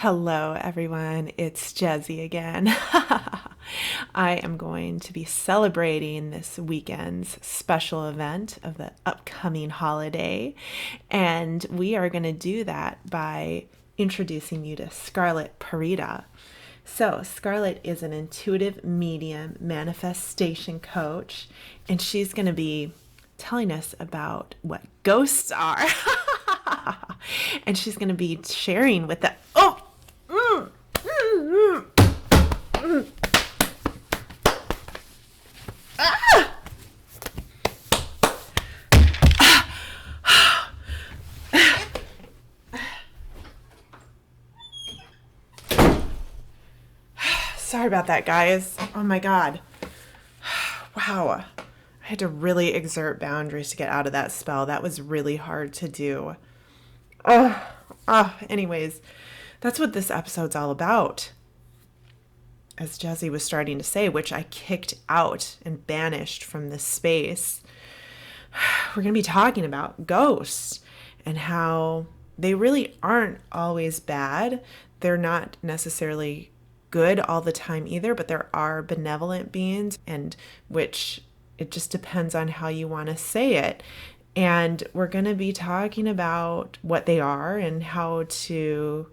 Hello, everyone. It's Jezzy again. I am going to be celebrating this weekend's special event of the upcoming holiday, and we are going to do that by introducing you to Scarlet Porretta. So, Scarlet is an intuitive medium manifestation coach, and she's going to be telling us about what ghosts are. And she's going to be sharing with the Sorry about that, guys. Oh my God. Wow. I had to really exert boundaries to get out of that spell. That was really hard to do. Anyways, that's what this episode's all about. As Jesse was starting to say, which I kicked out and banished from this space, we're going to be talking about ghosts and how they really aren't always bad. They're not necessarily good all the time either, but there are benevolent beings, and which it just depends on how you want to say it. And we're going to be talking about what they are and how to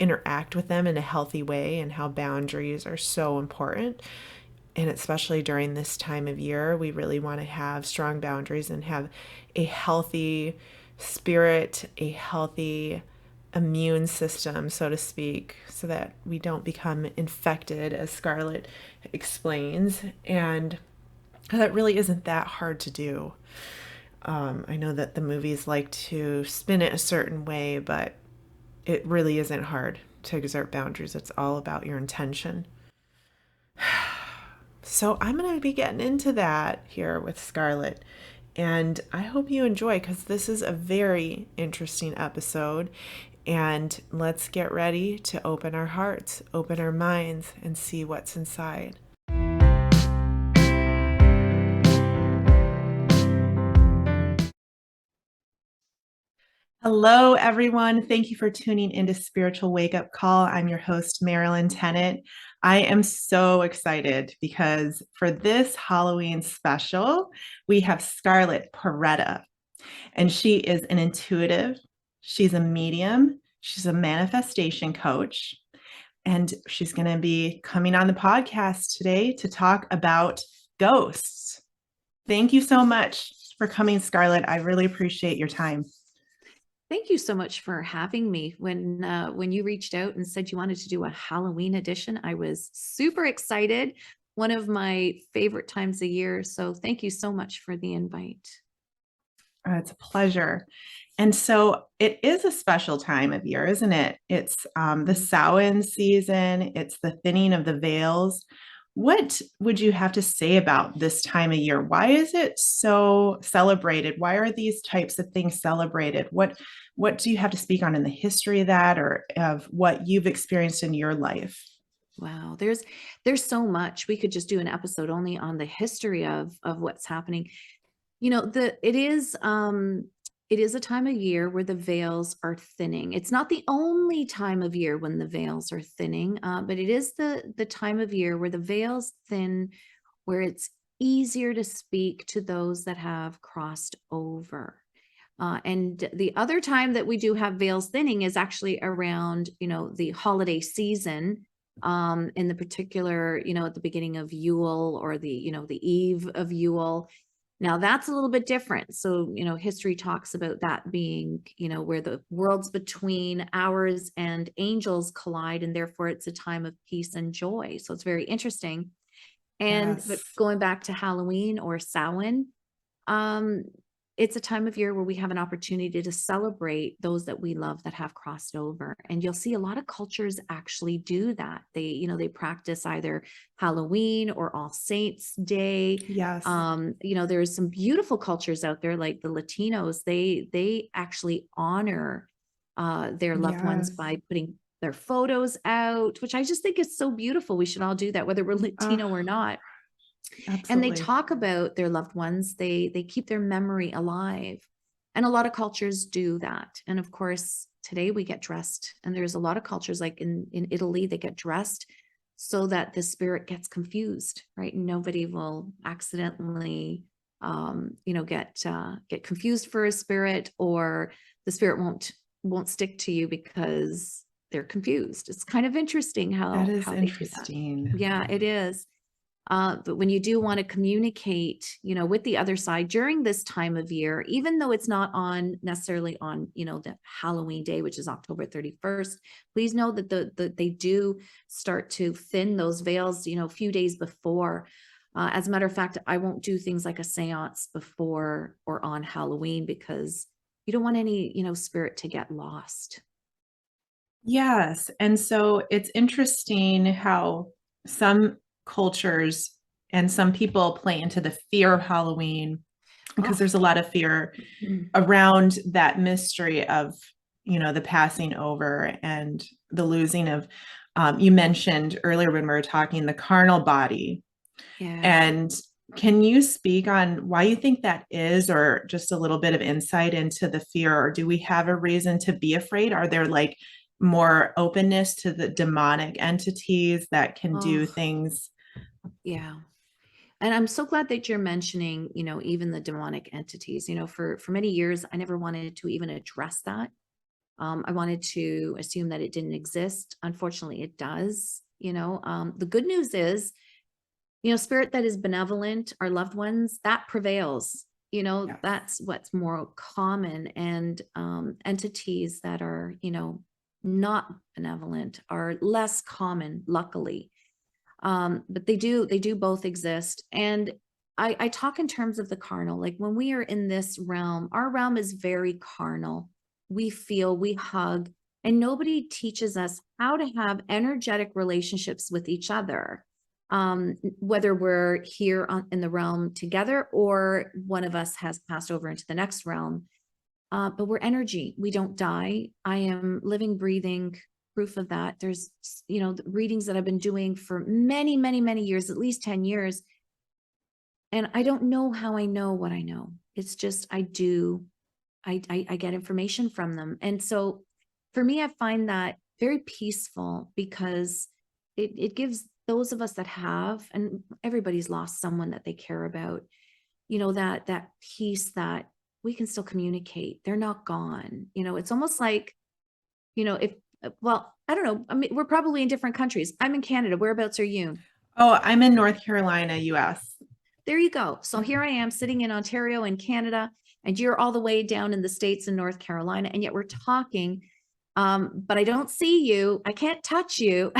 interact with them in a healthy way, and how boundaries are so important. And especially during this time of year, we really want to have strong boundaries and have a healthy spirit, a healthy immune system, so to speak, so that we don't become infected, as Scarlett explains. And that really isn't that hard to do. I know that the movies like to spin it a certain way, but it really isn't hard to exert boundaries. It's all about your intention. So I'm going to be getting into that here with Scarlett. And I hope you enjoy, because this is a very interesting episode. And let's get ready to open our hearts, open our minds, and see what's inside. Hello, everyone. Thank you for tuning into Spiritual Wake Up Call. I'm your host, Marilyn Tennant. I am so excited because for this Halloween special, we have Scarlet Porretta, and she is an intuitive. She's a medium. She's a manifestation coach, and she's going to be coming on the podcast today to talk about ghosts. Thank you so much for coming, Scarlett. I really appreciate your time. Thank you so much for having me. When you reached out and said you wanted to do a Halloween edition, I was super excited. One of my favorite times of year. So thank you so much for the invite. It's a pleasure. And so it is a special time of year, isn't it? It's the Samhain season. It's the thinning of the veils. What would you have to say about this time of year? Why is it so celebrated? Why are these types of things celebrated? What do you have to speak on in the history of that, or of what you've experienced in your life? Wow, there's so much. We could just do an episode only on the history of what's happening. You know, it is a time of year where the veils are thinning. It's not the only time of year when the veils are thinning, but it is the time of year where the veils thin, where it's easier to speak to those that have crossed over. And the other time that we do have veils thinning is actually around, the holiday season, in the particular, at the beginning of Yule, or the eve of Yule. Now that's a little bit different. So, history talks about that being, where the worlds between ours and angels collide, and therefore it's a time of peace and joy. So it's very interesting. But Yes. going back to Halloween or Samhain, um, it's a time of year where we have an opportunity to celebrate those that we love that have crossed over. And you'll see a lot of cultures actually do that. They practice either Halloween or All Saints Day. Yes. There's some beautiful cultures out there, like the Latinos. They actually honor their loved ones Yes. by putting their photos out, which I just think is so beautiful. We should all do that, whether we're Latino or not. And they Absolutely. talk about their loved ones. They keep their memory alive. And a lot of cultures do that. And of course, today we get dressed, and there's a lot of cultures like in Italy, they get dressed so that the spirit gets confused, right? Nobody will accidentally, get confused for a spirit, or the spirit won't stick to you because they're confused. It's kind of interesting That how is they do that. interesting. Yeah, it is. But when you do want to communicate, with the other side during this time of year, even though it's not on necessarily on, the Halloween day, which is October 31st, please know that they do start to thin those veils, a few days before. As a matter of fact, I won't do things like a seance before or on Halloween, because you don't want any, spirit to get lost. Yes. And so it's interesting how some cultures and some people play into the fear of Halloween, because Oh, there's a lot of fear mm. around that mystery of, the passing over and the losing of, you mentioned earlier when we were talking, the carnal body. Yeah. And can you speak on why you think that is, or just a little bit of insight into the fear? Or do we have a reason to be afraid? Are there like more openness to the demonic entities that can Oh, do things? yeah. And I'm so glad that you're mentioning, even the demonic entities. For many years, I never wanted to even address that. I wanted to assume that it didn't exist. Unfortunately, it does. The good news is, spirit that is benevolent, our loved ones, that prevails. Yes. That's what's more common. And entities that are, not benevolent are less common, luckily. But they do both exist. And I talk in terms of the carnal. Like when we are in this realm, our realm is very carnal. We feel, we hug, and nobody teaches us how to have energetic relationships with each other. Whether we're here in the realm together, or one of us has passed over into the next realm. But we're energy. We don't die. I am living, breathing proof of that. There's, the readings that I've been doing for many, many, many years, at least 10 years. And I don't know how I know what I know. It's just, I do, I get information from them. And so for me, I find that very peaceful, because it gives those of us that have, and everybody's lost someone that they care about, that peace, that we can still communicate. They're not gone. It's almost like, if, well, I don't know. I mean, we're probably in different countries. I'm in Canada. Whereabouts are you? Oh, I'm in North Carolina, US. There you go. So here I am sitting in Ontario in Canada, and you're all the way down in the States in North Carolina. And yet we're talking, but I don't see you. I can't touch you.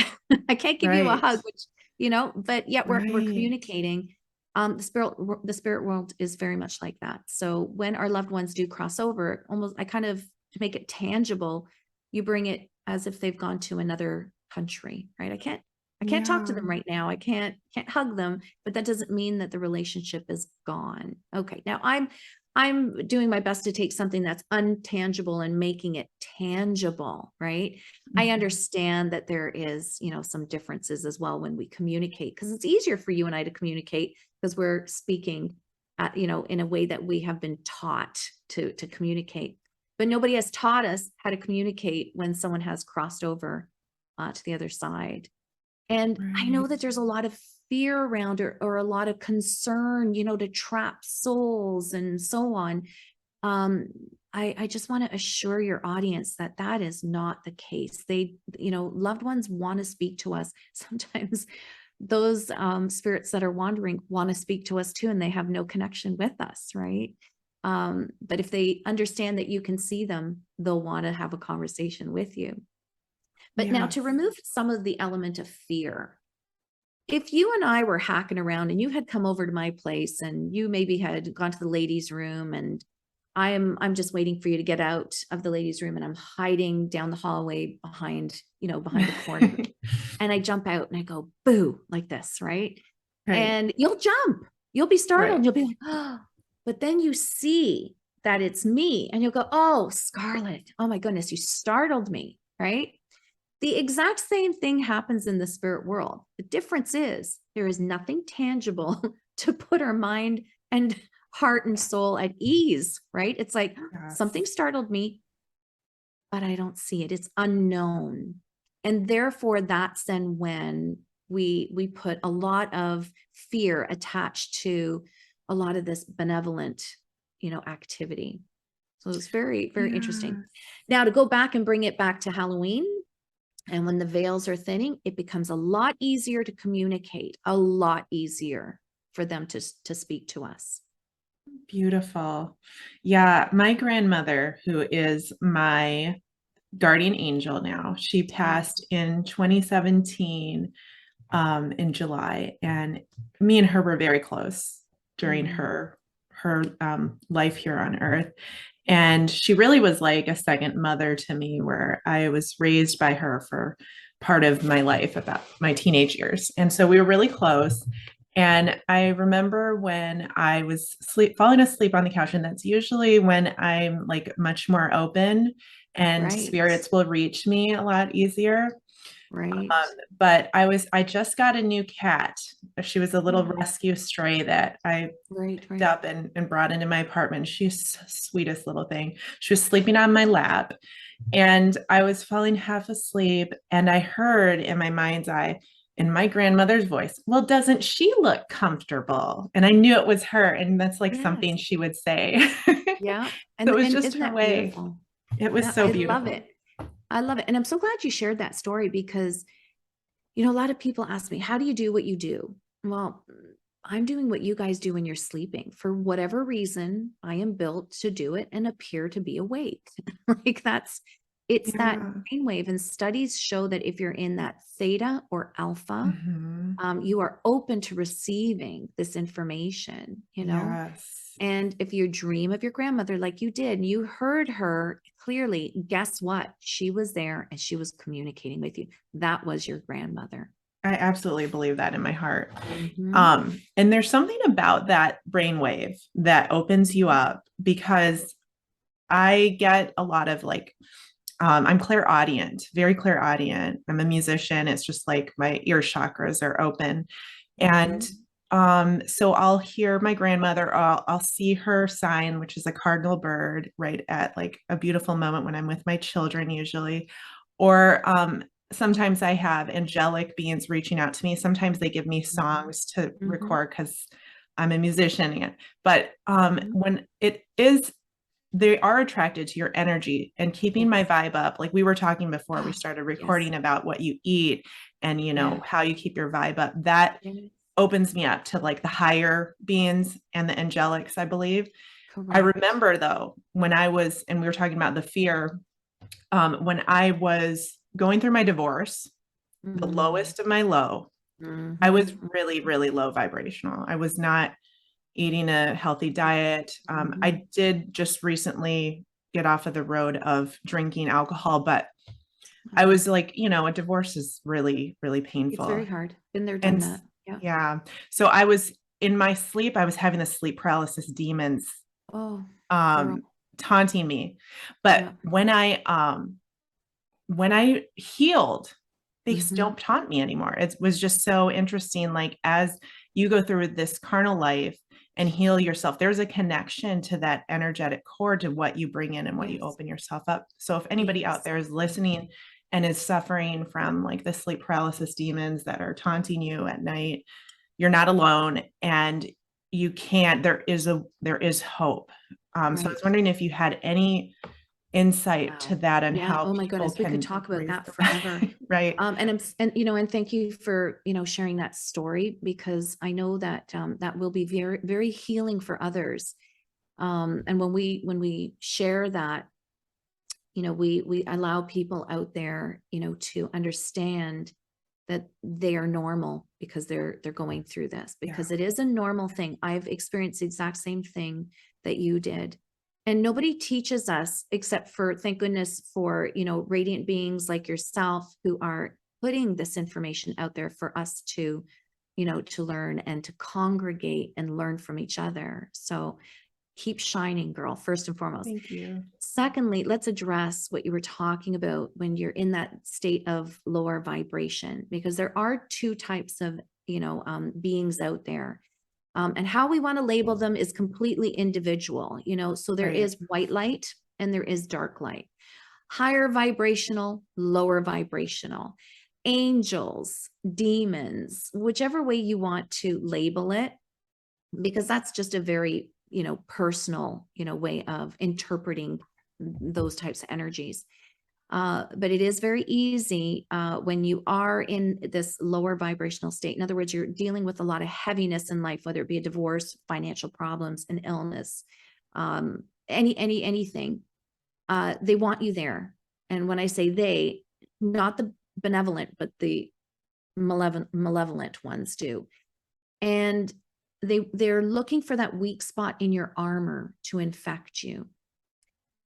I can't give you a Right. hug, which, but yet we're Right. communicating. The spirit world is very much like that. So when our loved ones do cross over, almost, I kind of, to make it tangible, you bring it as if they've gone to another country, right? I can't talk to Yeah. them right now. I can't hug them, but that doesn't mean that the relationship is gone. Okay. Now I'm doing my best to take something that's untangible and making it tangible, right? I Mhm. understand that there is, some differences as well when we communicate, because it's easier for you and I to communicate because we're speaking in a way that we have been taught to communicate. But nobody has taught us how to communicate when someone has crossed over to the other side. And I know that Right. there's a lot of fear around, or a lot of concern, to trap souls and so on. Um, I just want to assure your audience that that is not the case. They, loved ones want to speak to us. Sometimes those spirits that are wandering want to speak to us too, and they have no connection with us, right? But if they understand that you can see them, they'll want to have a conversation with you. But now, to Yes. remove some of the element of fear, if you and I were hacking around and you had come over to my place and you maybe had gone to the ladies' room, and I'm just waiting for you to get out of the ladies' room, and I'm hiding down the hallway behind a corner, and I jump out and I go boo like this, right? Right. And you'll jump. You'll be startled Right. and you'll be like, oh, but then you see that it's me and you'll go, oh, Scarlet, oh my goodness, you startled me, right? The exact same thing happens in the spirit world. The difference is there is nothing tangible to put our mind and heart and soul at ease, right? It's like Yes. something startled me, but I don't see it. It's unknown. And therefore that's then when we put a lot of fear attached to a lot of this benevolent, activity. So it's very, very interesting. Yes. Now to go back and bring it back to Halloween, and when the veils are thinning, it becomes a lot easier to communicate, a lot easier for them to speak to us. Beautiful. Yeah, my grandmother, who is my guardian angel now, she passed in 2017 in July, and me and her were very close during Mm. her life here on Earth. And she really was like a second mother to me, where I was raised by her for part of my life, about my teenage years. And so we were really close. And I remember when I was falling asleep on the couch, and that's usually when I'm like much more open and Right, spirits will reach me a lot easier. right. Um, but I just got a new cat. She was a little Oh, rescue stray that I right, picked right. up and brought into my apartment. She's the sweetest little thing. She was sleeping on my lap, and I was falling half asleep, and I heard in my mind's eye, in my grandmother's voice, "Well, doesn't she look comfortable?" And I knew it was her, and that's like Yes. something she would say. Yeah. So it was And just isn't her that way. beautiful? It was Yeah, so I love beautiful. it. I love it. And I'm so glad you shared that story because, a lot of people ask me, how do you do what you do? Well, I'm doing what you guys do when you're sleeping. For whatever reason, I am built to do it and appear to be awake. Like it's that Yeah. brainwave. And studies show that if you're in that theta or alpha, Mhm. you are open to receiving this information. Yes. And if you dream of your grandmother like you did, and you heard her clearly, guess what? She was there and she was communicating with you. That was your grandmother. I absolutely believe that in my heart. Mhm. And there's something about that brainwave that opens you Mhm. up, because I get a lot of like, I'm clairaudient, very clairaudient. I'm a musician. It's just like my ear chakras are open. And Mhm. so I'll hear my grandmother, I'll see her sign, which is a cardinal bird, right at like a beautiful moment when I'm with my children, usually. Or sometimes I have angelic beings reaching out to me. Sometimes they give me Mhm. songs to Mhm. record because I'm a musician. But Mhm. when it is, they are attracted to your energy and keeping my Yes. vibe up. Like we were talking before we Ah, started yes. recording about what you eat and, Yeah. how you keep your vibe up. That Yes. opens me up to like the higher beings and the angelics, I believe. I Correct. remember though, when I was, and we were talking about the fear, when I was going through my divorce, the Mm. lowest of my low, I was Mhm. really, really low vibrational. I was not eating a healthy diet. Mhm. I did just recently get off of the road of drinking alcohol, but I Mm. was like, a divorce is really, really It's painful. very hard. Been there, done And that. Yeah. yeah, so I was in my sleep, I was having the sleep paralysis demons Oh, girl. um, taunting me. Yeah. But when I healed, they Mhm. don't taunt me anymore. It was just so interesting. Like as you go through this carnal life and heal yourself, there's a connection to that energetic core, to what you bring in and what you Yes. open yourself up. So if anybody out there is Exactly. listening and is suffering from like the sleep paralysis demons that are taunting you at night, you're not alone, and you can't, there is hope. So I was Right. wondering if you had any insight to Wow. that and Yeah. how Oh my people goodness. We could can talk about raise that their forever. right. And thank you for, sharing that story because I know that, that will be very, very healing for others. And when we share that, we allow people out there, to understand that they are normal because they're going through this Yeah. because it is a normal thing. I've experienced the exact same thing that you did. And nobody teaches us except for, thank goodness for, radiant beings like yourself who are putting this information out there for us to learn and to congregate and learn from each other. So keep shining, girl, first and foremost. Thank you. Secondly, let's address what you were talking about when you're in that state of lower vibration, because there are two types of, beings out there. And how we want to label them is completely individual, so there Right. is white light and there is dark light, higher vibrational, lower vibrational, angels, demons, whichever way you want to label it, because that's just a very, personal, way of interpreting those types of energies. But it is very easy when you are in this lower vibrational state. In other words, you're dealing with a lot of heaviness in life, whether it be a divorce, financial problems, an illness, anything. They want you there. And when I say they, not the benevolent, but the malevolent ones do. And they're looking for that weak spot in your armor to infect you.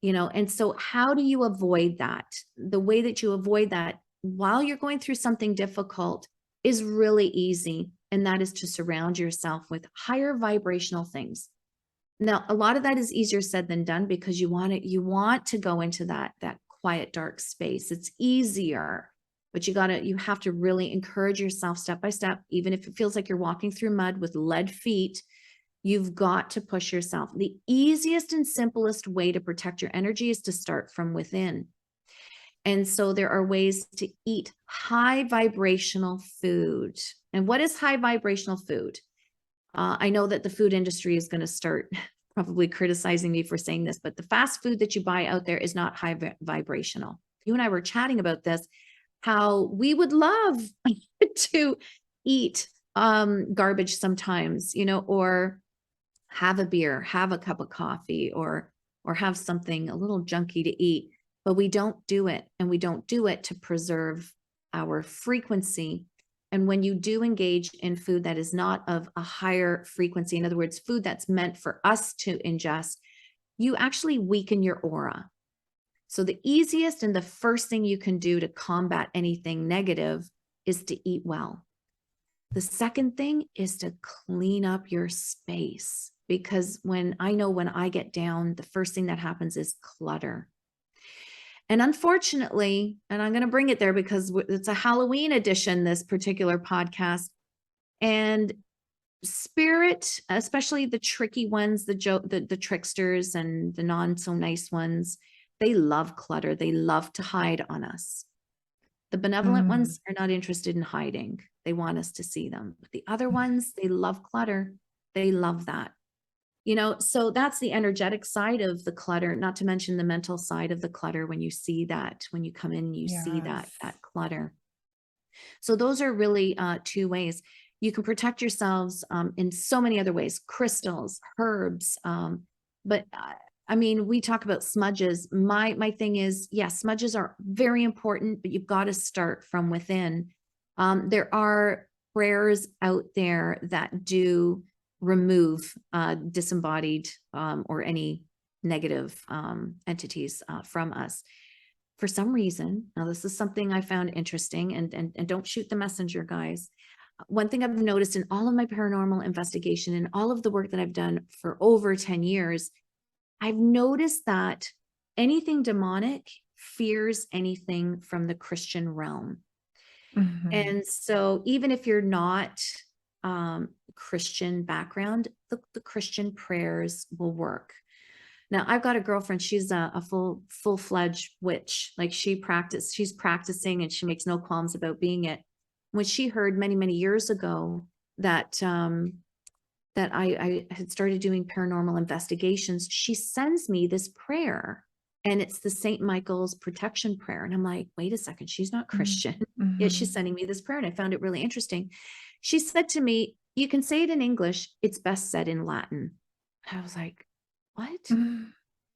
And so how do you avoid that? The way that you avoid that while you're going through something difficult is really easy. And that is to surround yourself with higher vibrational things. Now, a lot of that is easier said than done because you want to go into that quiet, dark space. It's easier, but you have to really encourage yourself step by step, even if it feels like you're walking through mud with lead feet. You've got to push yourself. The easiest and simplest way to protect your energy is to start from within. And so there are ways to eat high vibrational food. And what is high vibrational food? I know that the food industry is going to start probably criticizing me for saying this, but the fast food that you buy out there is not high vibrational. You and I were chatting about this, how we would love to eat garbage sometimes, or have a beer, have a cup of coffee, or have something a little junky to eat, but we don't do it. And we don't do it to preserve our frequency. And when you do engage in food that is not of a higher frequency, in other words, food that's meant for us to ingest, you actually weaken your aura. So the easiest and the first thing you can do to combat anything negative is to eat well. The second thing is to clean up your space, because when I get down, the first thing that happens is clutter. And unfortunately, and I'm going to bring it there because it's a Halloween edition, this particular podcast, and spirit, especially the tricky ones, the tricksters and the non so nice ones, they love clutter. They love to hide on us. The benevolent ones are not interested in hiding. They want us to see them. But the other ones, they love clutter. They love that. So that's the energetic side of the clutter, not to mention the mental side of the clutter when you see that, when you come in, you see that clutter. So those are really two ways. You can protect yourselves in so many other ways, crystals, herbs. But we talk about smudges. My thing is, yes, smudges are very important, but you've got to start from within. There are prayers out there that do remove disembodied or any negative entities from us. For some reason, now this is something I found interesting, and don't shoot the messenger, guys. One thing I've noticed in all of my paranormal investigation and all of the work that I've done for over 10 years, I've noticed that anything demonic fears anything from the Christian realm. And so even if you're not Christian background, the Christian prayers will work. Now, I've got a girlfriend, she's a full-fledged witch. Like she's practicing and she makes no qualms about being it. When she heard many, many years ago that I had started doing paranormal investigations, she sends me this prayer, and it's the St. Michael's protection prayer. And I'm like, wait a second, she's not Christian. Yet she's sending me this prayer, and I found it really interesting. She said to me, you can say it in English, it's best said in Latin. I was like, what?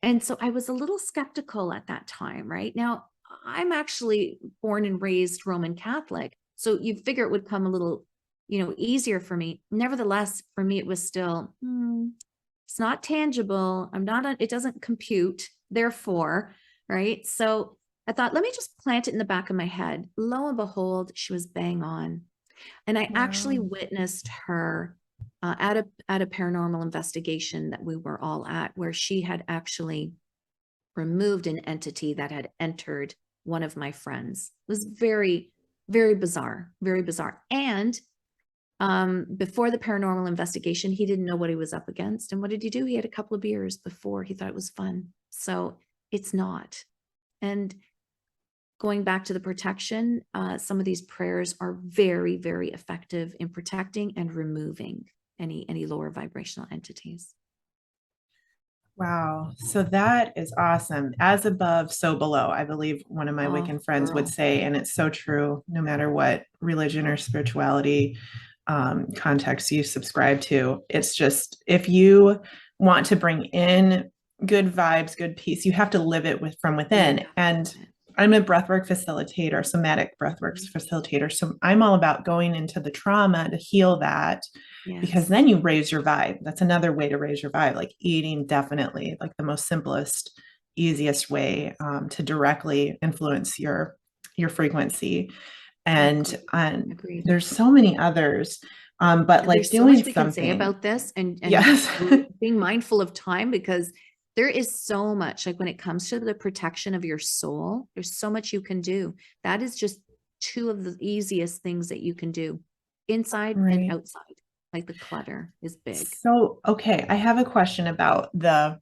And so I was a little skeptical at that time, right? Now, I'm actually born and raised Roman Catholic, so you figure it would come a little, easier for me. Nevertheless, for me, it was still, it's not tangible. It doesn't compute, therefore, right? So I thought, let me just plant it in the back of my head. Lo and behold, she was bang on. And I actually witnessed her at a paranormal investigation that we were all at, where she had actually removed an entity that had entered one of my friends. It was very, very bizarre, very bizarre. And Before the paranormal investigation, he didn't know what he was up against. And what did he do? He had a couple of beers before. He thought it was fun. So it's not. And going back to the protection, some of these prayers are very, very effective in protecting and removing any lower vibrational entities. Wow. So that is awesome. As above, so below, I believe one of my Oh, Wiccan friends would girl. say, and it's so true, no matter what religion or spirituality context you subscribe to. It's just, if you want to bring in good vibes, good peace, you have to live it with from You within. have And it. I'm a breathwork facilitator, somatic breathwork Mhm. facilitator. So I'm all about going into the trauma to heal that, because Yes. then you raise your vibe. That's another way to raise your vibe, like eating, definitely, like the most simplest, easiest way to directly influence your frequency. And Agreed. Agreed. there's so many others, but And like there's so doing much we can say something. about this, and Yes. being mindful of time, because there is so much, like when it comes to the protection of your soul, there's so much you can do. That is just two of the easiest things that you can do, inside and Right. outside. Like the clutter is big. So, okay, I have a question about the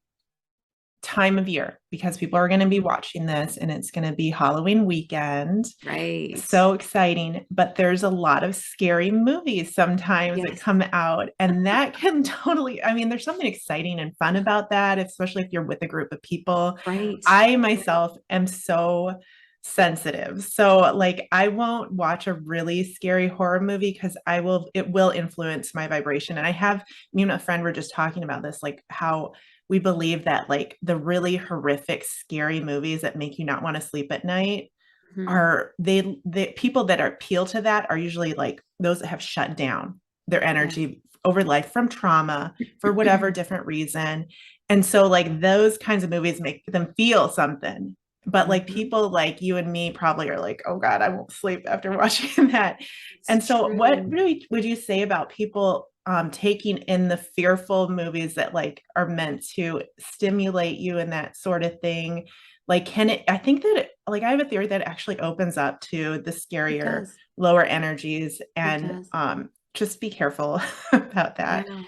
time of year, because people are going to be Mhm. watching this and it's going to be Halloween weekend. Right. So exciting, but there's a lot of scary movies sometimes that Yes. come out, and that can totally, I mean, there's something exciting and fun about that, especially if you're with a group of people. Right. I myself am so sensitive. So like I won't watch a really scary horror movie because it will influence my vibration. And I have, me and a friend were just talking about this, like how we believe that like the really horrific, scary movies that make you not want to sleep at night Mhm. are the people that are appeal to that are usually like those that have shut down their Yes. energy over life from trauma for whatever different reason. And so like those kinds of movies make them feel something. But like Mhm. people like you and me probably are like, oh God, I won't sleep after watching that. It's And so what true. really would you say about people taking in the fearful movies that like are meant to stimulate you and that sort of thing? Like can it, I think that like I have a theory that it actually opens up to the It scarier does. lower energies, It and does. just be careful about that. Yeah.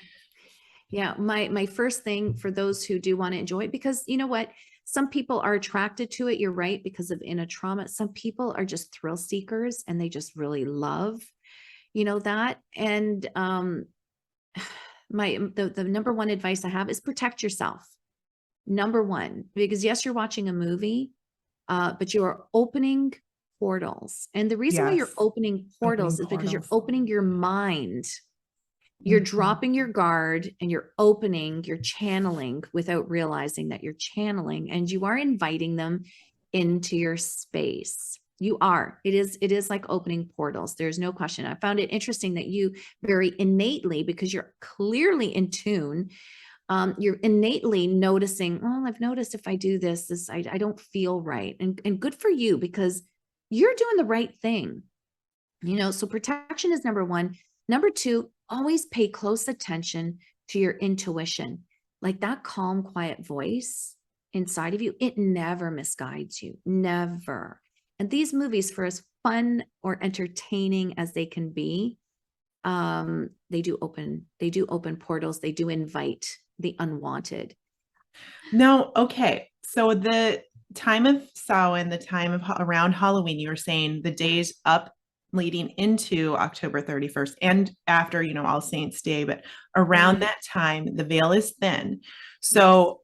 Yeah, my first thing for those who do want to enjoy it, because you know what? Some people are attracted to it, you're right, because of inner trauma. Some people are just thrill seekers and they just really love, that. And the number one advice I have is protect yourself. Number one, because yes, you're watching a movie, but you are opening portals. And the reason why you're Yes. opening Opening portals is because you're portals. opening your mind. You're Mhm. dropping your guard and you're channeling without realizing that you're channeling, and you are inviting them into your space. You are. It is like opening portals. There's no question. I found it interesting that you very innately, because you're clearly in tune, you're innately noticing, oh, I've noticed if I do this, I don't feel right. And good for you, because you're doing the right thing. So protection is number one. Number two, always pay close attention to your intuition. Like that calm, quiet voice inside of you, it never misguides you, never. And these movies, for as fun or entertaining as they can be, they do open portals. They do invite the unwanted. No, okay. So the time of Samhain, the time of around Halloween, you were saying the days Yes. up leading into October 31st and after, All Saints Day, but around Right. that time, the veil is thin. Yes. So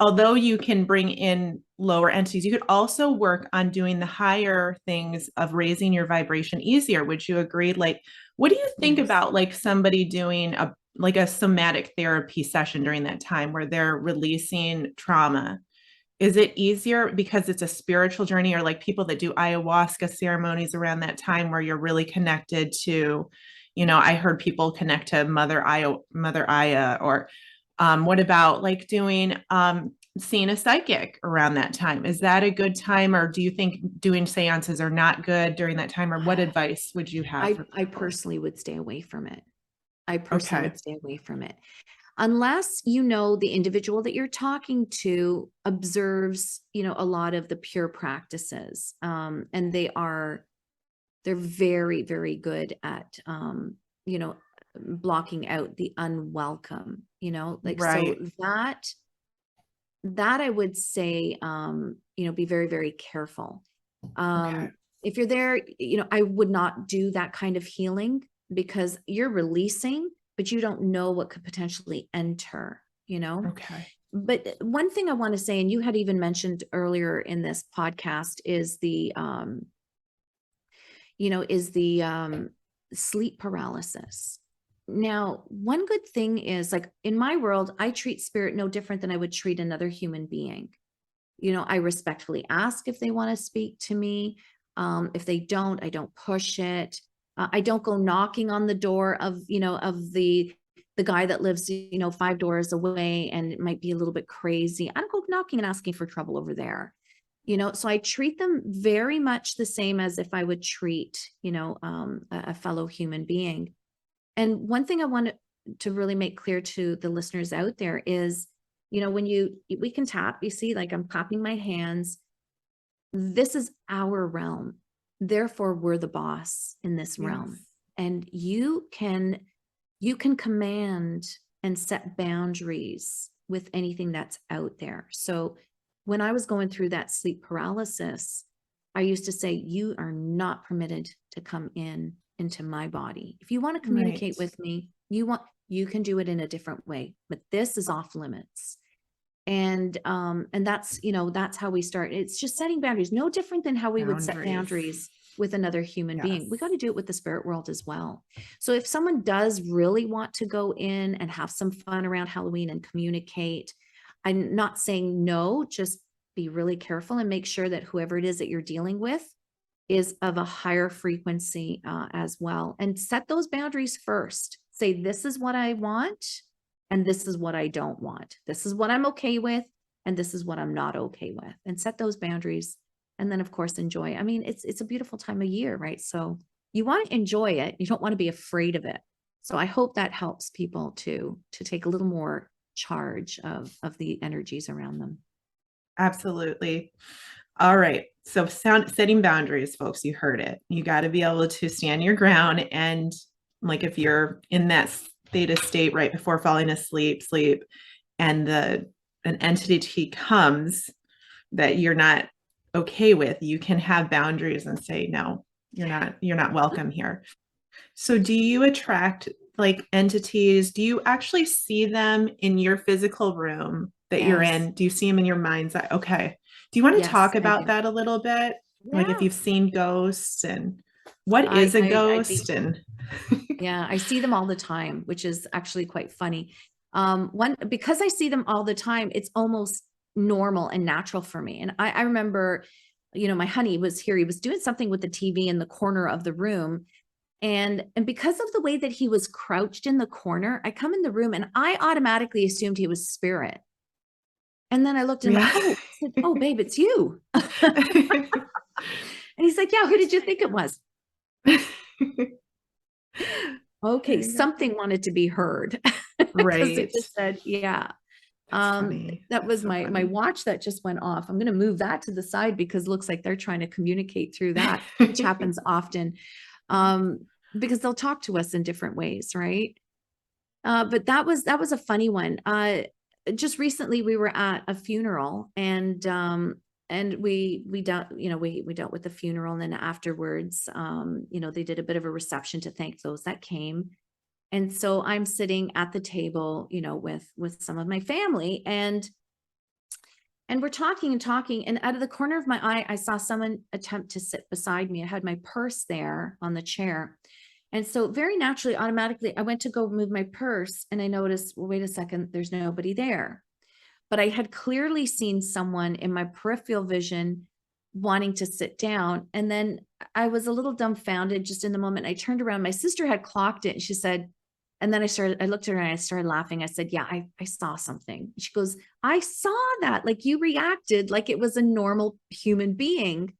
although you can bring in lower entities, you could also work on doing the higher things of raising your vibration easier. Would you agree? Like, what do you think Yes. about like somebody doing a somatic therapy session during that time where they're releasing trauma? Is it easier because it's a spiritual journey, or like people that do ayahuasca ceremonies around that time where you're really connected to, I heard people connect to Mother Aya, or what about like seeing a psychic around that time? Is that a good time, or do you think doing seances are not good during that time, or what advice would you have for I people? personally would stay away from it. I personally Okay. would stay away from it. Unless the individual that you're talking to observes, a lot of the pure practices. And they're very, very good at, blocking out the unwelcome, like, so Right. that I would say, be very, very careful. Okay. If you're there, I would not do that kind of healing because you're releasing, but you don't know what could potentially enter, Okay. But one thing I want to say, and you had even mentioned earlier in this podcast, is the sleep paralysis. Now, one good thing is, like, in my world, I treat spirit no different than I would treat another human being. I respectfully ask if they want to speak to me. If they don't, I don't push it. I don't go knocking on the door of the guy that lives, 5 doors away, and it might be a little bit crazy. I don't go knocking and asking for trouble over there. So I treat them very much the same as if I would treat, a fellow human being. And one thing I want to really make clear to the listeners out there is, when we can tap, you see, like, I'm clapping my hands. This is our realm. Therefore, we're the boss in this realm. Yes. And you can command and set boundaries with anything that's out there. So when I was going through that sleep paralysis, I used to say, you are not permitted to come into my body. If you want to Right. communicate with me, you can do it in a different way, but this is off limits. And that's how we start. It's just setting boundaries, no different than how we would set Boundaries. boundaries with another human being. We got Yes. to do it with the spirit world as well. So if someone does really want to go in and have some fun around Halloween and communicate, I'm not saying no, just be really careful and make sure that whoever it is that you're dealing with is of a higher frequency, as well. And set those boundaries first. Say, this is what I want, and this is what I don't want. This is what I'm okay with, and this is what I'm not okay with. And set those boundaries. And then, of course, enjoy. I mean, it's a beautiful time of year, right? So you want to enjoy it. You don't want to be afraid of it. So I hope that helps people to take a little more charge of the energies around them. Absolutely. All right. So setting boundaries, folks, you heard it. You got to be able to stand your ground. And like if you're in that theta state right before falling asleep, sleep, and an entity comes that you're not okay with, you can have boundaries and say, no, you're not welcome here. So do you attract like entities? Do you actually see them in your physical room that you're Yes. in? Do you see them in your mind's eye? Okay. Do you want to Yes, talk I about do. that a little bit? Like if Yeah. you've seen ghosts and what is a I think, ghost and yeah, I see them all the time, which is actually quite funny. One, because I see them all the time, it's almost normal and natural for me. And I remember, my honey was here. He was doing something with the TV in the corner of the room. And because of the way that he was crouched in the corner, I come in the room and I automatically assumed he was spirit. And then I looked at him, yeah. oh, I said, oh, babe, it's you. And he's like, yeah, who did you think it was? There Okay, you go. something wanted to be heard because it Right. just said, yeah. That's funny. That That's was so my funny. watch that just went off. I'm going to move that to the side because it looks like they're trying to communicate through that, which happens often. Um, because they'll talk to us in different ways, right? But that was a funny one. Just recently we were at a funeral, and we dealt, we dealt with the funeral, and then afterwards, they did a bit of a reception to thank those that came. And so I'm sitting at the table, with some of my family, and we're talking and talking, and out of the corner of my eye, I saw someone attempt to sit beside me. I had my purse there on the chair. And so very naturally, automatically, I went to go move my purse, and I noticed, well, wait a second, there's nobody there. But I had clearly seen someone in my peripheral vision wanting to sit down. And then I was a little dumbfounded just in the moment. I turned around. My sister had clocked it, and she said, and then I looked at her and I started laughing. I said, yeah, I saw something. She goes, I saw that. Like, you reacted like it was a normal human being.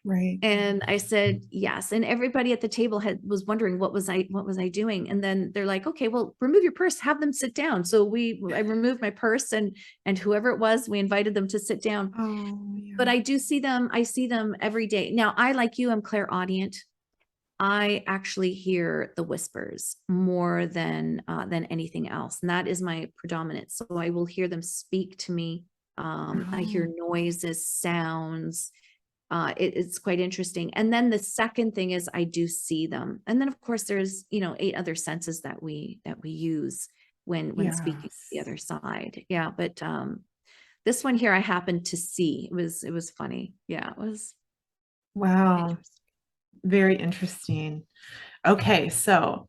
Right. And I said, yes. And everybody at the table was wondering what was I doing? And then they're like, okay, well, remove your purse, have them sit down. So I removed my purse, and whoever it was, we invited them to sit down. Oh, yeah. But I see them every day. Now, I, like you, I'm clairaudient. I actually hear the whispers more than anything else, and that is my predominant. So I will hear them speak to me. I hear Oh, noises, sounds. It's quite interesting. And then the second thing is I do see them. And then of course there's, 8 other senses that we use when speaking to the yes. other side. Yeah, but this one here I happened to see. It was funny. Yeah, it was Wow. interesting. Very interesting. Okay, so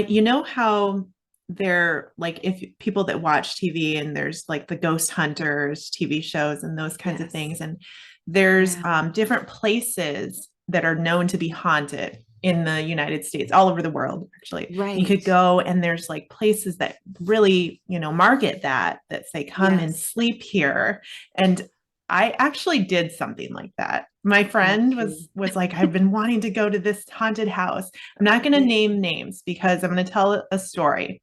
you know how they're like, if people that watch TV and there's like the ghost hunters TV shows and those kinds of Yes. things, and there's Yeah. different places that are known to be haunted in the United States, all over the world, actually. You Right. could go and there's like places that really, market that say, come and Yes. sleep here. And I actually did something like that. My Me friend too. was like, I've been wanting to go to this haunted house. I'm not going to Yeah. name names because I'm going to tell a story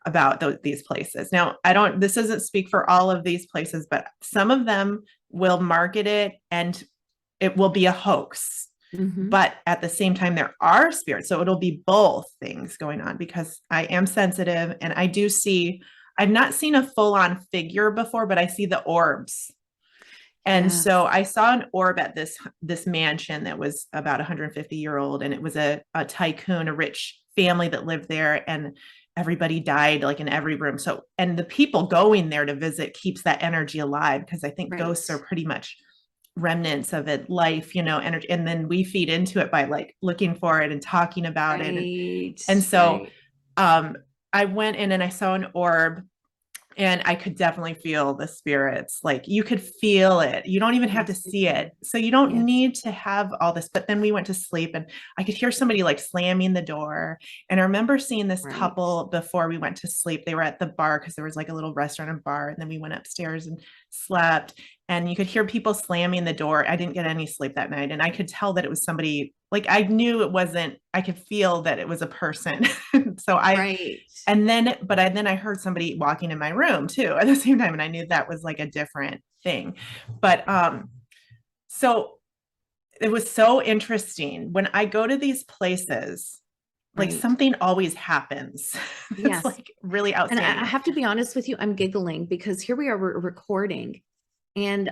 about these places. Now, this doesn't speak for all of these places, but some of them will market it and it will be a hoax. Hmm. But at the same time, there are spirits. So it'll be both things going on because I am sensitive and I do see, I've not seen a full on figure before, but I see the orbs. And so Yes. I saw an orb at this mansion that was about 150-year-old, and it was a tycoon, a rich family that lived there, and everybody died like in every room. So, and the people going there to visit keeps that energy alive because I think Right. ghosts are pretty much remnants of it, life, energy, and then we feed into it by like looking for it and talking about it, Right. and so Right. um, I went in and I saw an orb and I could definitely feel the spirits. Like you could feel it. You don't even have to Yes, you see can. it. So you don't Yes. need to have all this. But then we went to sleep and I could hear somebody like slamming the door. And I remember seeing this Right. couple before we went to sleep. They were at the bar because there was like a little restaurant and bar. And then we went upstairs and slept. And you could hear people slamming the door. I didn't get any sleep that night. And I could tell that it was somebody, like I knew it wasn't, I could feel that it was a person. So Right. then I heard somebody walking in my room too at the same time, and I knew that was like a different thing. But so it was so interesting when I go to these places, like Right. something always happens. It's Yes. like really And I outstanding. have to be honest with you, I'm giggling because here we are, we're recording, and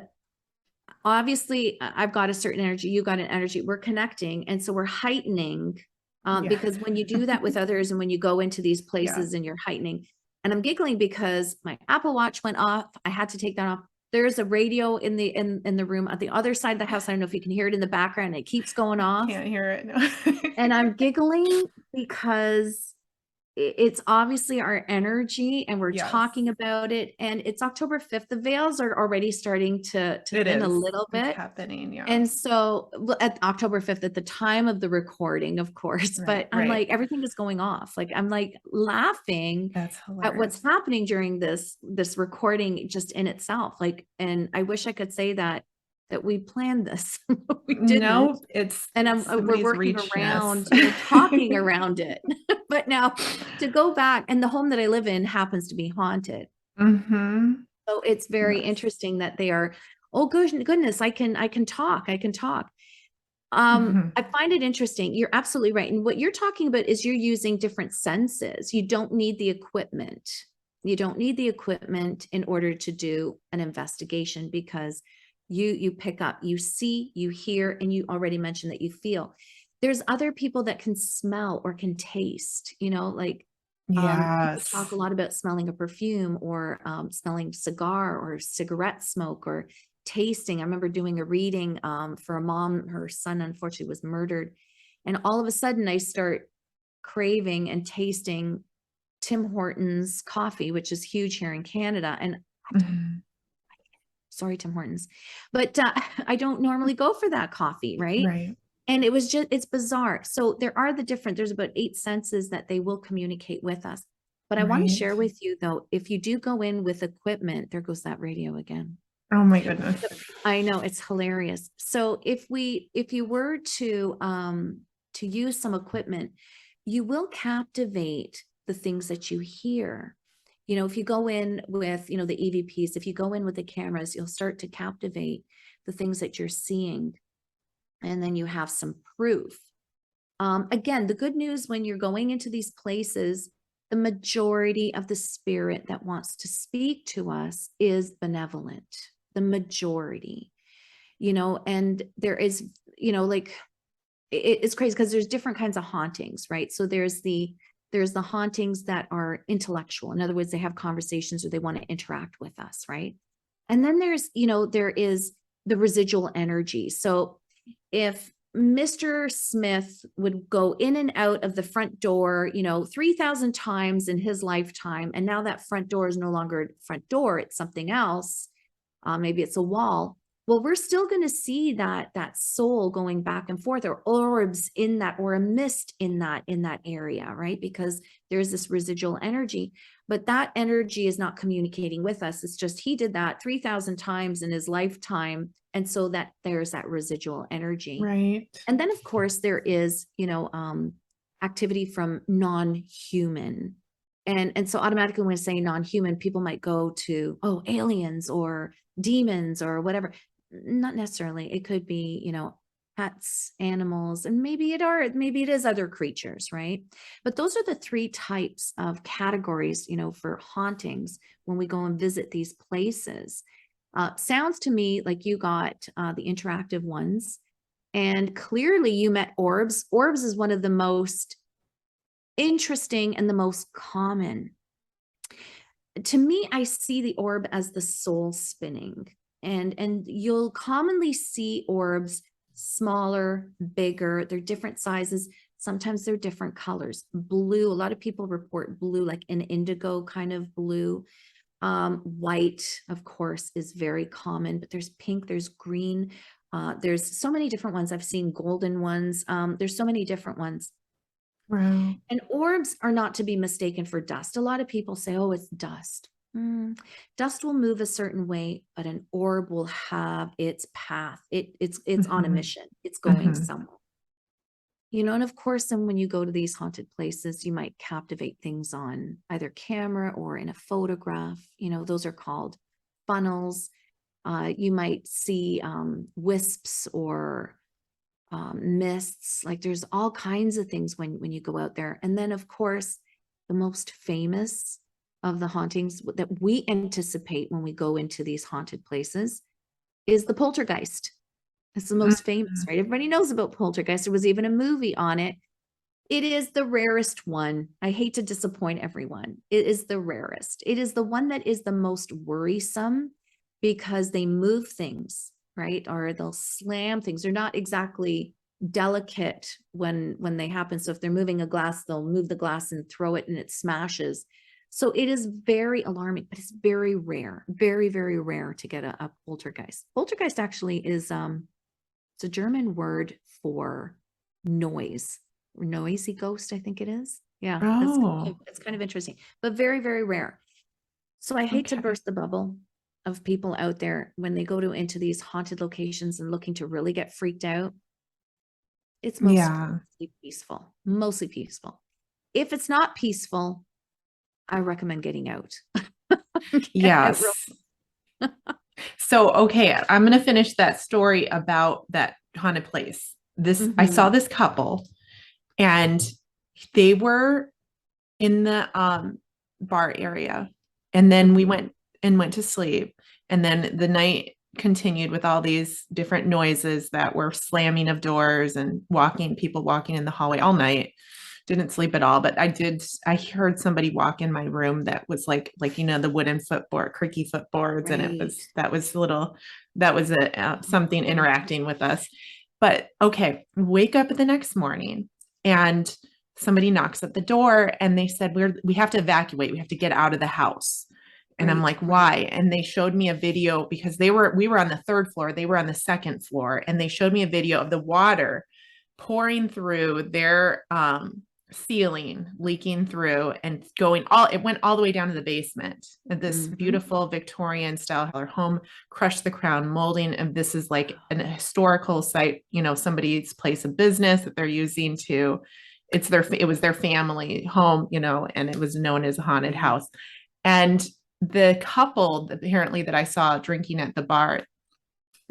obviously I've got a certain energy, you got an energy, we're connecting, and so we're heightening. Yeah. Because when you do that with others and when you go into these Yeah. places and you're heightening, and I'm giggling because my Apple Watch went off. I had to take that off. There's a radio in the room at the other side of the house. I don't know if you can hear it in the background. It keeps going I off. can't hear it. No. And I'm giggling because it's obviously our energy and we're Yes, talking about it. And it's October 5th. The veils are already starting to it thin a is. little It's bit. happening. Yeah. And so at October 5th, at the time of the recording, of course, Right. but I'm Right. like, everything is going off. Like I'm like laughing That's at what's hilarious. happening during this recording just in itself. Like, and I wish I could say that we planned this, but we didn't. No, it's And we're somebody's working reaching us. around, talking around it. But now to go back, and the home that I live in happens to be haunted. Mm-hmm. So it's very Yes. interesting that they are, oh goodness, I can talk. I can talk. Mhm. I find it interesting. You're absolutely right. And what you're talking about is you're using different senses. You don't need the equipment. You don't need the equipment in order to do an investigation because you pick up, you see, you hear, and you already mentioned that you feel. There's other people that can smell or can taste, like people talk a Yes. lot about smelling a perfume or smelling cigar or cigarette smoke or tasting. I remember doing a reading for a mom, her son unfortunately was murdered. And all of a sudden I start craving and tasting Tim Hortons coffee, which is huge here in Canada. And Mhm. sorry, Tim Hortons, but I don't normally go for that coffee, right? Right. And it's bizarre. So there's about 8 senses that they will communicate with us. But I want to Right. share with you though, if you do go in with equipment, there goes that radio again. Oh my goodness. I know it's hilarious. So if you were to use some equipment, you will captivate the things that you hear. If you go in with, the EVPs, if you go in with the cameras, you'll start to captivate the things that you're seeing. And then you have some proof Again, the good news when you're going into these places, the majority of the spirit that wants to speak to us is benevolent, the majority, and there is, like, it's crazy because there's different kinds of hauntings, right? So there's the hauntings that are intellectual. In other words, they have conversations or they want to interact with us, right? And then there is the residual energy. So if Mr. Smith would go in and out of the front door, 3,000 times in his lifetime, and now that front door is no longer a front door, it's something else. Maybe it's a wall. Well, we're still going to see that soul going back and forth, or orbs in that, or a mist in that area, right? Because there's this residual energy, but that energy is not communicating with us. It's just he did that 3,000 times in his lifetime, and so that there's that residual energy. Right. And then, of course, there is, activity from non-human. And so automatically when I say non-human, people might go to, oh, aliens or demons or whatever. Not necessarily. It could be, pets, animals, and maybe it is other creatures, right? But those are the three types of categories, for hauntings when we go and visit these places. Sounds to me like you got the interactive ones, and clearly you met orbs. Orbs is one of the most interesting and the most common. To me, I see the orb as the soul spinning, and you'll commonly see orbs smaller, bigger. They're different sizes. Sometimes they're different colors. Blue, a lot of people report blue, like an indigo kind of blue. White, of course, is very common, but there's pink, there's green. There's so many different ones. I've seen golden ones. There's so many different ones. Wow. And orbs are not to be mistaken for dust. A lot of people say, oh, it's dust. Dust will move a certain way, but an orb will have its path. It's on a mission. It's going somewhere. And of course, then when you go to these haunted places, you might captivate things on either camera or in a photograph. Those are called funnels. You might see wisps or mists. Like there's all kinds of things when you go out there. And then, of course, the most famous of the hauntings that we anticipate when we go into these haunted places is the poltergeist. It's the most famous, right? Everybody knows about poltergeist. There was even a movie on it. It is the rarest one. I hate to disappoint everyone. It is the rarest. It is the one that is the most worrisome because they move things, right? Or they'll slam things. They're not exactly delicate when they happen. So if they're moving a glass, they'll move the glass and throw it and it smashes. So it is very alarming, but it's very rare, very, very rare to get a poltergeist. Poltergeist actually is it's a German word for noise, or noisy ghost, I think it is. Yeah, it's kind of interesting, but very, very rare. So I hate to burst the bubble of people out there when they go into these haunted locations and looking to really get freaked out. It's mostly peaceful, mostly peaceful. If it's not peaceful, I recommend getting out. Yes. So, okay, I'm going to finish that story about that haunted place. I saw this couple and they were in the bar area, and then we went to sleep, and then the night continued with all these different noises that were slamming of doors and people walking in the hallway all night. Didn't sleep at all, but I heard somebody walk in my room that was like the wooden creaky footboards, right. And that was something interacting with us. But okay, wake up the next morning and somebody knocks at the door and they said, we have to evacuate. We have to get out of the house. And I'm like, why? And they showed me a video because we were on the third floor. They were on the second floor, and they showed me a video of the water pouring through their ceiling, leaking through and it went all the way down to the basement. And this beautiful Victorian style home crushed the crown molding. And this is like an historical site, somebody's place of business that they're using it was their family home, and it was known as a haunted house. And the couple apparently that I saw drinking at the bar,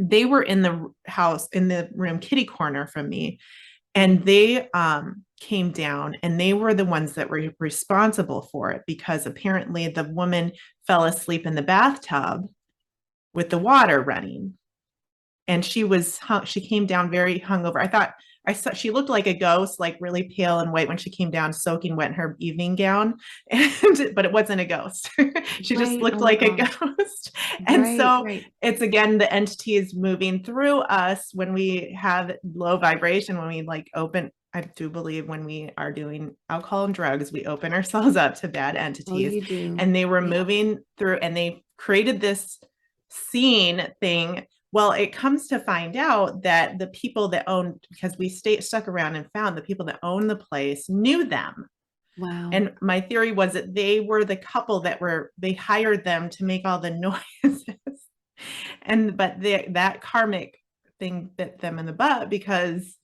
they were in the house, in the room kitty corner from me. And they came down, and they were the ones that were responsible for it, because apparently the woman fell asleep in the bathtub with the water running, and she came down very hungover. I saw she looked like a ghost, like really pale and white when she came down, soaking wet in her evening gown. But it wasn't a ghost. She just Right. looked Oh my like a gosh. ghost. And Right, so right. it's again the entities moving through us when we have low vibration, when we like open. I do believe when we are doing alcohol and drugs, we open ourselves up to bad Oh, entities. you do. And they were Yeah. moving through, and they created this scene thing. Well, it comes to find out that the people that owned, because we stuck around and found the people that owned the place knew them. Wow. And my theory was that they were the couple they hired them to make all the noises. But that karmic thing bit them in the butt, because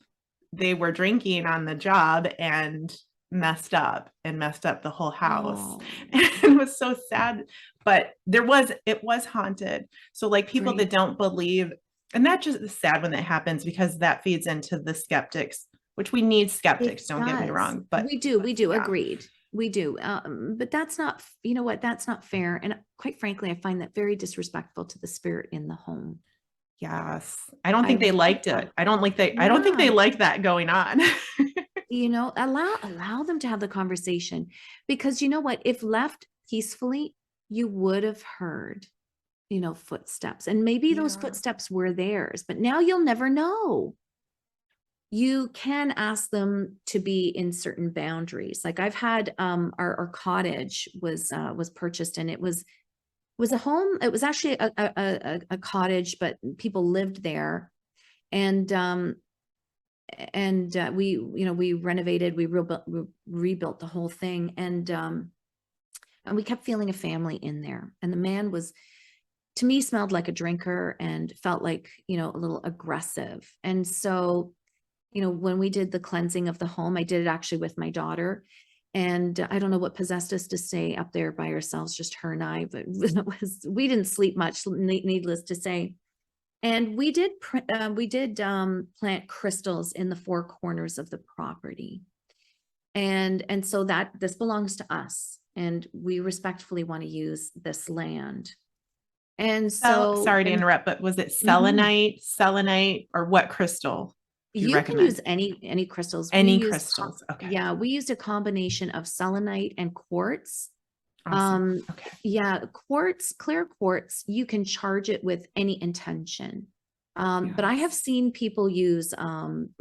they were drinking on the job and messed up the whole house. Oh, And it was so sad, but it was haunted. So like people right. that don't believe, and that just is sad when that happens, because that feeds into the skeptics, which we need It skeptics, don't get me does. wrong, but We do, yeah. agreed. We do. But that's not, you know what, that's not fair. And quite frankly, I find that very disrespectful to the spirit in the home. Yes. I don't I think they really liked don't. it. I don't think they Yeah. liked that going on. You know, allow them to have the conversation, because you know what, if left peacefully, you would have heard, you know, footsteps, and maybe those Yeah. footsteps were theirs, but now you'll never know. You can ask them to be in certain boundaries. Like I've had our cottage was purchased, and it was a home. It was actually a cottage, but people lived there. And we, you know, we renovated, we rebuilt the whole thing. And we kept feeling a family in there. And the man was, to me, smelled like a drinker and felt like, you know, a little aggressive. And so, you know, when we did the cleansing of the home, I did it actually with my daughter. And I don't know what possessed us to stay up there by ourselves, just her and I, but we didn't sleep much, needless to say. And we did plant crystals in the four corners of the property. And so that this belongs to us, and we respectfully want to use this land. And so Sorry to when interrupt, but was it Mhm. selenite, or what crystal do you You can use recommend? any crystals. Any crystals? Okay. Yeah, we used a combination of selenite and quartz. Awesome. Um, Okay. yeah, clear quartz, you can charge it with any intention. But I have Yes. seen people use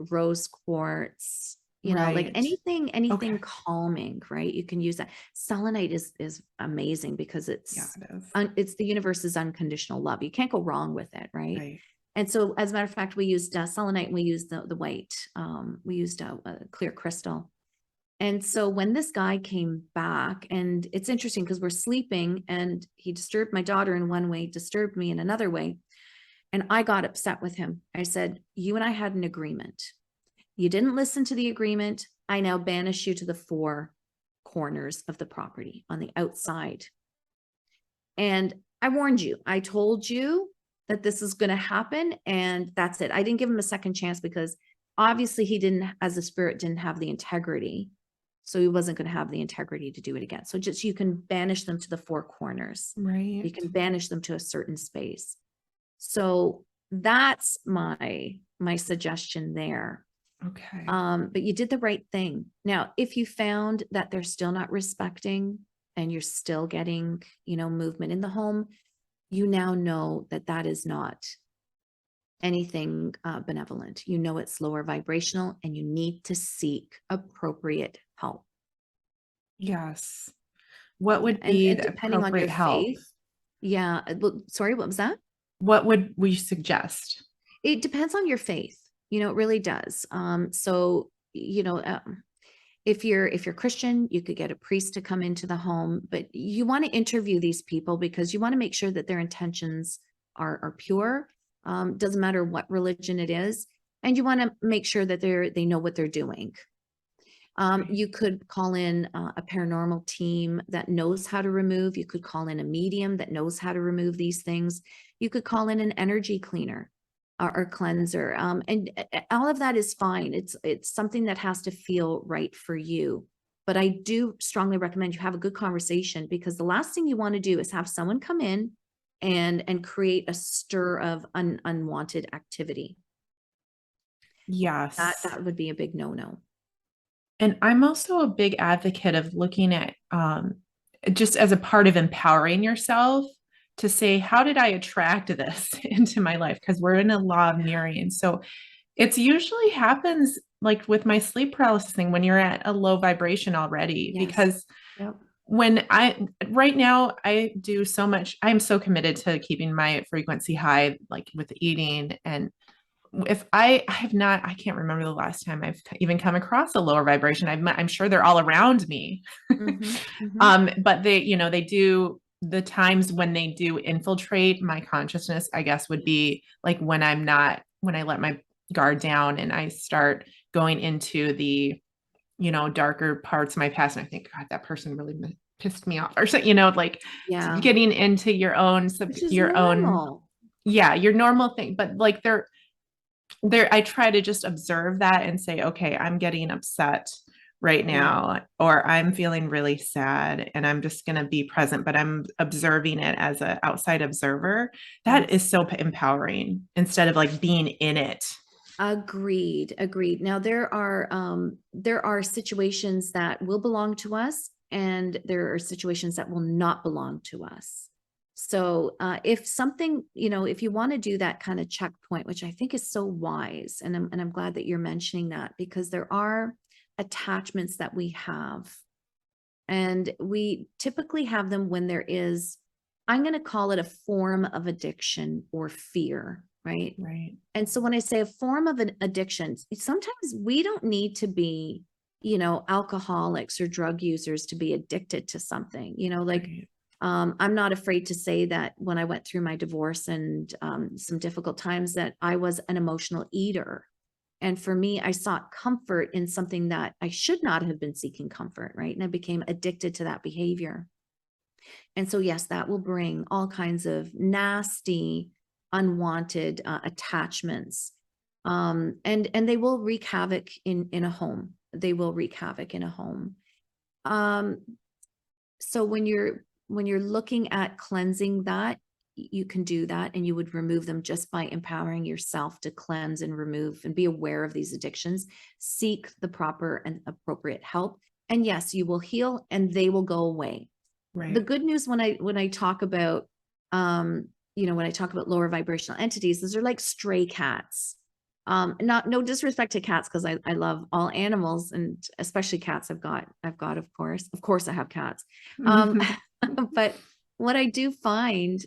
rose quartz, you know, like Right. anything Okay. calming, right? You can use that. Selenite is amazing because Yeah, it is. it's the universe's unconditional love. You can't go wrong with it, right? Right. And so, as a matter of fact, we used selenite, and we used the white. We used a clear crystal. And so when this guy came back, and it's interesting because we're sleeping, and he disturbed my daughter in one way, disturbed me in another way. And I got upset with him. I said, "You and I had an agreement. You didn't listen to the agreement. I now banish you to the four corners of the property on the outside. And I warned you. I told you that this is going to happen, and that's it." I didn't give him a second chance because obviously he didn't, as a spirit, didn't have the integrity. So he wasn't going to have the integrity to do it again. So just, you can banish them to the four corners. You Right. can banish them to a certain space. So that's my suggestion there. Okay. But you did the right thing. Now, if you found that they're still not respecting, and you're still getting, you know, movement in the home, you now know that that is not anything benevolent. You know it's lower vibrational, and you need to seek appropriate help. Yes. What Yeah, would be and the depending on your appropriate help? faith, yeah. Well, sorry, what was that? What would we suggest? It depends on your faith. You know, it really does. So you know, if you're Christian, you could get a priest to come into the home, but you want to interview these people because you want to make sure that their intentions are pure. Doesn't matter what religion it is, and you want to make sure that they know what they're doing. Right. You could call in a paranormal team that knows how to remove. You could call in a medium that knows how to remove these things. You could call in an energy cleaner. our cleanser. And all of that is fine. It's something that has to feel right for you. But I do strongly recommend you have a good conversation, because the last thing you want to do is have someone come in and create a stir of unwanted activity. Yes. That would be a big no-no. And I'm also a big advocate of looking at just as a part of empowering yourself to say, how did I attract this into my life? Because we're in a law of mirroring. So it's usually happens like with my sleep paralysis thing when you're at a low vibration already, Yes. because Yep. when right now I do so much, I'm so committed to keeping my frequency high, like with eating. And if I have not, I can't remember the last time I've even come across a lower vibration. I'm sure they're all around me. Mm-hmm. Mm-hmm. But they do, the times when they do infiltrate my consciousness, I guess would be like when when I let my guard down and I start going into the, darker parts of my past. And I think, God, that person really pissed me off or so, like Yeah. getting into your own, Which is your own, normal. yeah, your normal thing. But like I try to just observe that and say, okay, I'm getting upset right Yeah. now, or I'm feeling really sad, and I'm just going to be present, but I'm observing it as an outside observer. That Yes. is so empowering instead of like being in it. Agreed. Agreed. Now there are situations that will belong to us, and there are situations that will not belong to us. So if something, if you want to do that kind of checkpoint, which I think is so wise, and I'm glad that you're mentioning that, because there are attachments that we have, and we typically have them when there is, I'm going to call it a form of addiction or fear, right? Right. And so when I say a form of an addiction, sometimes we don't need to be, alcoholics or drug users to be addicted to something, like, Right. I'm not afraid to say that when I went through my divorce and some difficult times, that I was an emotional eater. And for me, I sought comfort in something that I should not have been seeking comfort, right? And I became addicted to that behavior. And so, yes, that will bring all kinds of nasty, unwanted attachments, and they will wreak havoc in a home. They will wreak havoc in a home. Um, so when you're looking at cleansing that, you can do that, and you would remove them just by empowering yourself to cleanse and remove and be aware of these addictions. Seek the proper and appropriate help, and yes, you will heal and they will go away. The Right. good news when I talk about when I talk about lower vibrational entities, those are like stray cats. Not no disrespect to cats, because I love all animals, and especially cats. I've got of course I have cats. um but what I do find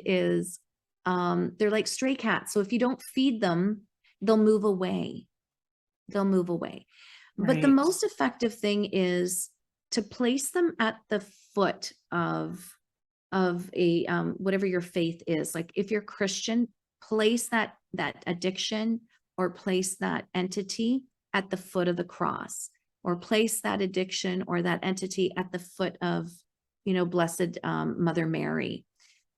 is they're like stray cats, so if you don't feed them, they'll move away. They'll move away. But the Right. most effective thing is to place them at the foot of a whatever your faith is. Like if you're Christian, place that addiction, or place that entity at the foot of the cross, or place that addiction or that entity at the foot of, blessed Mother Mary.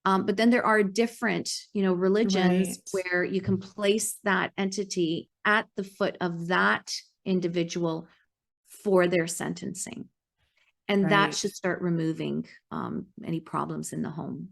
But then there are different, religions Right. where you can place that entity at the foot of that individual for their sentencing. And that Right. should start removing any problems in the home.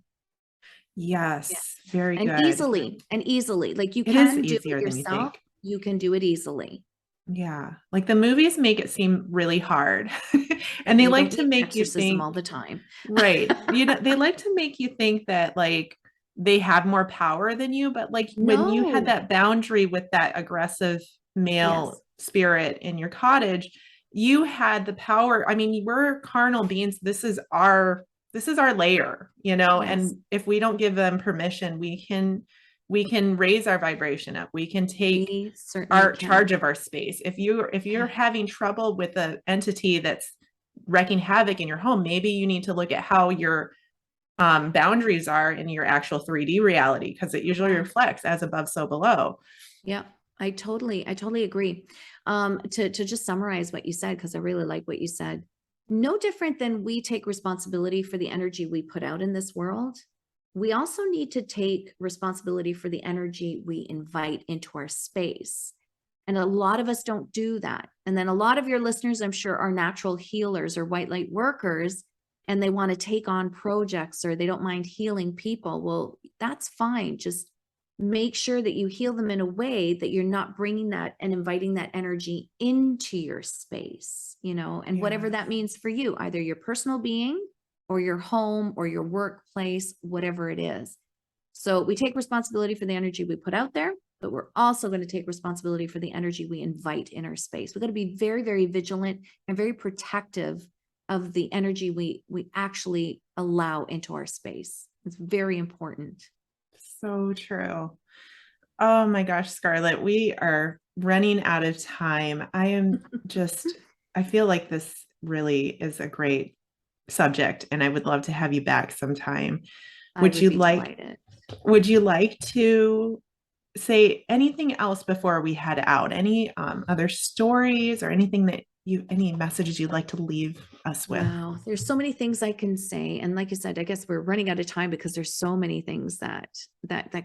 Yeah. Yes. Very And good. easily, like you It is can do it easier than you yourself. think. You can do it easily. Yeah. Like the movies make it seem really hard. Yeah, And they you like don't to need make you exorcism think, all the time. right. They like to make you think that like they have more power than you, but like when you had No. that boundary with that aggressive Yes. male spirit in your cottage, you had the power. I mean, we're carnal beings. This is our layer, Yes. and if we don't give them permission, we can raise our vibration up. We can take We certainly our can. charge of our space. If you're Yeah. having trouble with an entity that's wrecking havoc in your home, maybe you need to look at how your boundaries are in your actual 3D reality, because it usually Yeah. reflects as above, so below. Yeah. I totally agree. To just summarize what you said, because I really like what you said. No different than we take responsibility for the energy we put out in this world. we also need to take responsibility for the energy we invite into our space. And a lot of us don't do that. And then a lot of your listeners, I'm sure, are natural healers or white light workers, and they want to take on projects, or they don't mind healing people. Well, that's fine. Just make sure that you heal them in a way that you're not bringing that and inviting that energy into your space, and whatever that means for you, either your personal being or your home or your workplace, whatever it is. So we take responsibility for the energy we put out there, but we're also going to take responsibility for the energy we invite in our space. We've got to be very, very vigilant and very protective of the energy we actually allow into our space. It's very important. So true. Oh my gosh, Scarlett, we are running out of time. I feel like this really is a great subject, and I would love to have you back sometime. I Would would you be like delighted. would you like to say anything else before we head out? Any other stories or anything any messages you'd like to leave us with? Wow, there's so many things I can say. And like I said, I guess we're running out of time because there's so many things that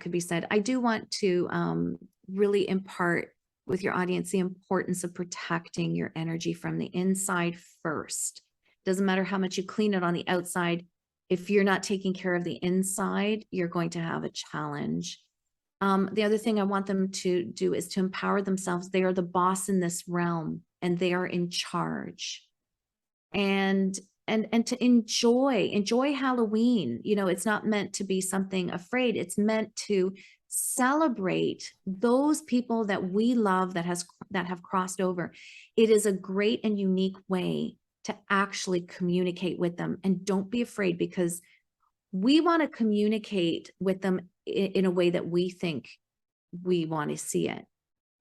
could be said. I do want to really impart with your audience the importance of protecting your energy from the inside first. Doesn't matter how much you clean it on the outside. If you're not taking care of the inside, you're going to have a challenge. The other thing I want them to do is to empower themselves. They are the boss in this realm, and they are in charge. And to enjoy Halloween. It's not meant to be something afraid. It's meant to celebrate those people that we love that have crossed over. It is a great and unique way to actually communicate with them. And don't be afraid, because we want to communicate with them in a way that we think we want to see it.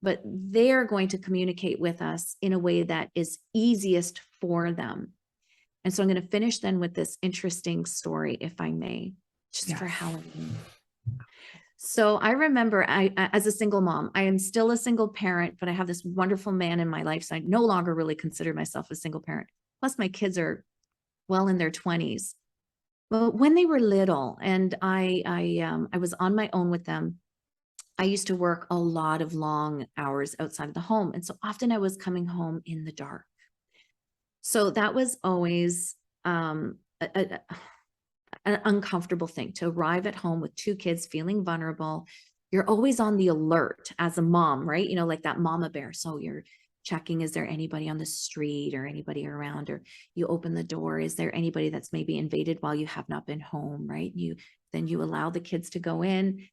But they're going to communicate with us in a way that is easiest for them. And so I'm going to finish then with this interesting story, if I may, just for Halloween. So I remember as a single mom, I am still a single parent, but I have this wonderful man in my life. So I no longer really consider myself a single parent. Plus my kids are well in their 20s. Well, when they were little and I was on my own with them, I used to work a lot of long hours outside of the home. And so often I was coming home in the dark. So that was always an uncomfortable thing, to arrive at home with two kids feeling vulnerable. You're always on the alert as a mom, right? Like that mama bear. So you're checking, is there anybody on the street or anybody around? Or you open the door, is there anybody that's maybe invaded while you have not been home, right? Then you allow the kids to go in.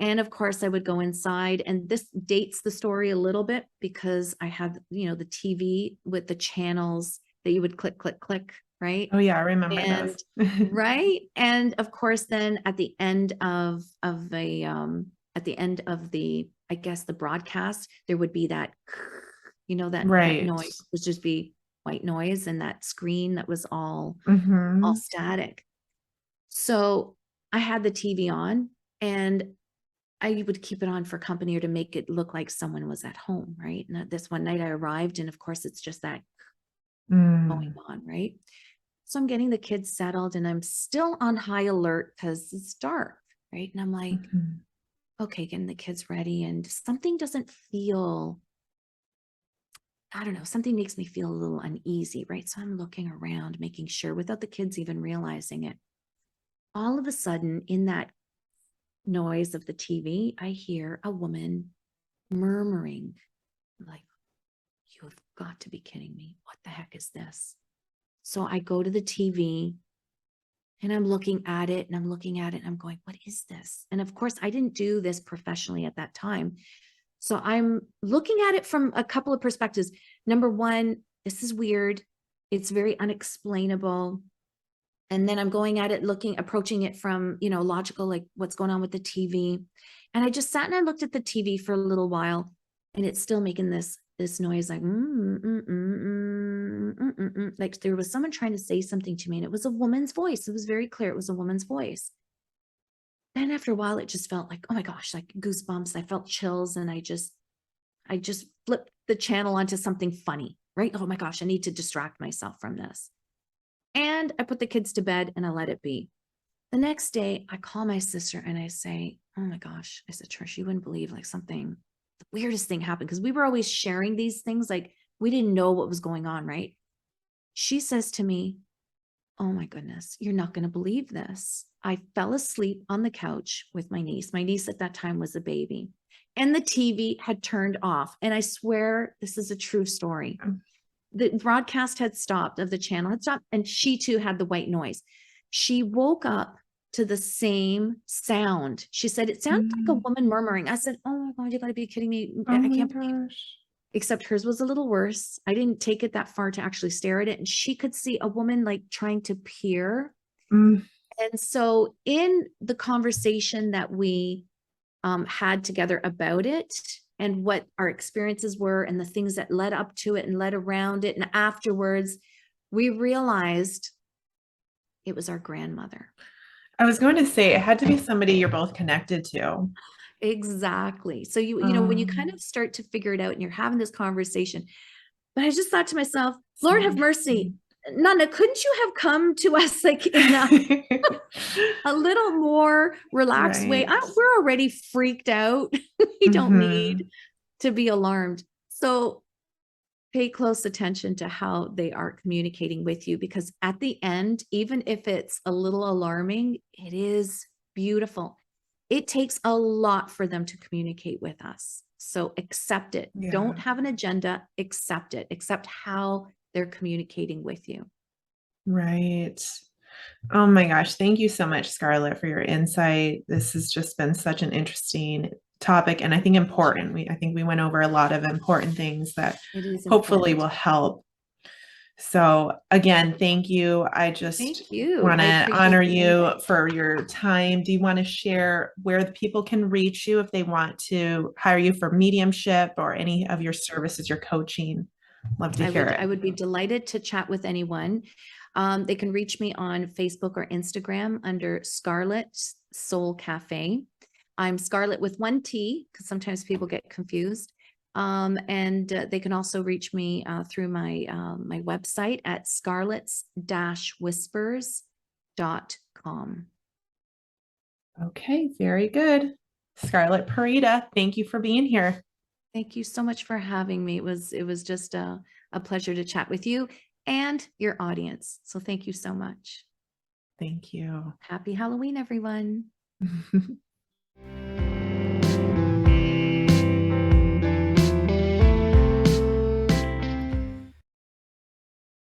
And of course I would go inside, and this dates the story a little bit because I had, the TV with the channels that you would click, click, click, right? Oh yeah, I remember those. Right. And of course, then at the end of the, I guess the broadcast, there would be that, that noise would just be white noise, and that screen that was all static. So I had the TV on, and I would keep it on for company or to make it look like someone was at home, right? And this one night I arrived, and of course it's just that going on, right? So I'm getting the kids settled, and I'm still on high alert because it's dark, right? And I'm like, okay, getting the kids ready, and something doesn't feel, I don't know, something makes me feel a little uneasy, right? So I'm looking around, making sure without the kids even realizing it. All of a sudden, in that noise of the TV, I hear a woman murmuring, like, you have got to be kidding me. What the heck is this? So I go to the TV, and I'm looking at it, and I'm looking at it, and I'm going, what is this? And of course, I didn't do this professionally at that time. So I'm looking at it from a couple of perspectives. Number one, this is weird. It's very unexplainable. And then I'm going at it, approaching it from, logical, like what's going on with the TV. And I just sat and I looked at the TV for a little while, and it's still making this noise, like, like there was someone trying to say something to me, and it was a woman's voice. It was very clear. It was a woman's voice. Then after a while, it just felt like, oh my gosh, like goosebumps. I felt chills, and I just flipped the channel onto something funny, right? Oh my gosh, I need to distract myself from this. And I put the kids to bed, and I let it be. The next day, I call my sister and I say, oh my gosh, I said, Trish, you wouldn't believe like something, the weirdest thing happened. Because we were always sharing these things. Like we didn't know what was going on, right? She says to me, oh my goodness, you're not going to believe this. I fell asleep on the couch with my niece. My niece at that time was a baby, and the TV had turned off. And I swear this is a true story. The broadcast had stopped, of the channel had stopped, and she too had the white noise. She woke up to the same sound. She said, it sounded like a Mm. woman murmuring. I said, oh my God, you got to be kidding me. Oh I my can't believe, gosh. except hers was a little worse. I didn't take it that far to actually stare at it. And she could see a woman like trying to peer. Mm. And so in the conversation that we had together about it and what our experiences were and the things that led up to it and led around it, and afterwards, we realized it was our grandmother. I was going to say it had to be somebody you're both connected to. Exactly. So when you kind of start to figure it out and you're having this conversation, but I just thought to myself, So Lord have mercy, interesting. Nana, couldn't you have come to us like in a little more relaxed way? Right. We're already freaked out. We don't need Hmm. to be alarmed. So pay close attention to how they are communicating with you, because at the end, even if it's a little alarming, it is beautiful. It takes a lot for them to communicate with us. So accept it. Don't Yeah. have an agenda, accept it. Accept how they're communicating with you. Right. Oh my gosh. Thank you so much, Scarlett, for your insight. This has just been such an interesting topic and I think important. I think we went over a lot of important things that It is hopefully important. will help. So again, thank you. I just Thank you. want I to appreciate honor the you invite. for your time. Do you want to share where the people can reach you if they want to hire you for mediumship or any of your services, your coaching? Love to hear I it. would be delighted to chat with anyone. They can reach me on Facebook or Instagram under Scarlet Soul Cafe. I'm Scarlet with one T, because sometimes people get confused. And they can also reach me through my website at scarlets-whispers.com. Okay, very good. Scarlet Porretta, thank you for being here. Thank you so much for having me. It was just a pleasure to chat with you and your audience. So thank you so much. Thank you. Happy Halloween, everyone.